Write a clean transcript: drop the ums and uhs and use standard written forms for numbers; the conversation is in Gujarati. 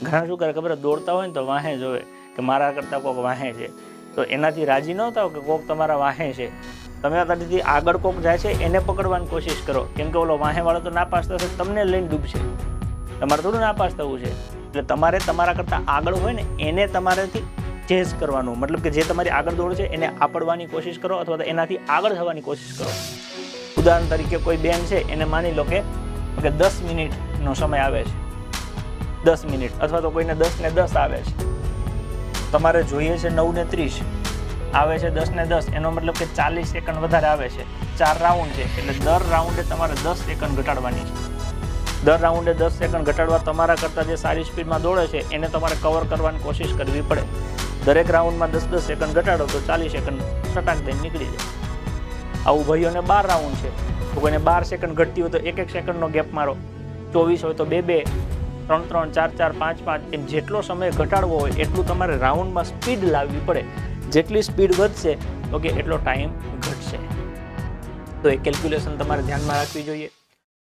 ઘણા શું કરે ખબર, દોડતા હોય ને તો વાહે જોવે કે મારા કરતાં કોઈક વાહે છે, તો એનાથી રાજી ન થાવ કે કોઈક તમારા વાહે છે. તમે અત્યારથી આગળ કોઈક જાય છે એને પકડવાની કોશિશ કરો, કેમ કે ઓલો વાહેવાળો તો નાપાસ થશે, તમને લઈને ડૂબશે. તમારે થોડું નાપાસ થવું છે. એટલે તમારે તમારા કરતાં આગળ હોય ને એને તમારેથી ચેઝ કરવાનું, મતલબ કે જે તમારી આગળ દોડ છે એને આપડવાની કોશિશ કરો અથવા તો એનાથી આગળ થવાની કોશિશ કરો. ઉદાહરણ તરીકે કોઈ બેન છે, એને માની લો કે 10 મિનિટનો સમય આવે છે, 10 મિનિટ, અથવા તો કોઈને 10 ને 10 આવે છે, તમારે જોઈએ છે 9 ને 30, આવે છે 10 ને 10, એનો મતલબ કે 40 સેકન્ડ વધારે આવે છે. 4 રાઉન્ડ છે એટલે દર રાઉન્ડે તમારે 10 સેકન્ડ ઘટાડવાની છે. દર રાઉન્ડે 10 સેકન્ડ ઘટાડવા તમારા કરતાં જે સારી સ્પીડમાં દોડે છે એને તમારે કવર કરવાની કોશિશ કરવી પડે. દરેક રાઉન્ડમાં 10 સેકન્ડ ઘટાડો તો 40 સેકન્ડ સટાક દઈને નીકળી જાય. આવું ભાઈઓને 12 રાઉન્ડ છે, તો કોઈને 12 સેકન્ડ ઘટતી હોય તો 1 સેકન્ડનો ગેપ મારો, 24 હોય તો 2 3 4 4 5 5, એમ જેટલો સમય ઘટાડવો હોય એટલું તમારે રાઉન્ડમાં સ્પીડ લાવવી પડે. જેટલી સ્પીડ વધશે તો કે એટલો ટાઈમ ઘટશે. તો એ કેલ્ક્યુલેશન તમારે ધ્યાનમાં રાખવી જોઈએ.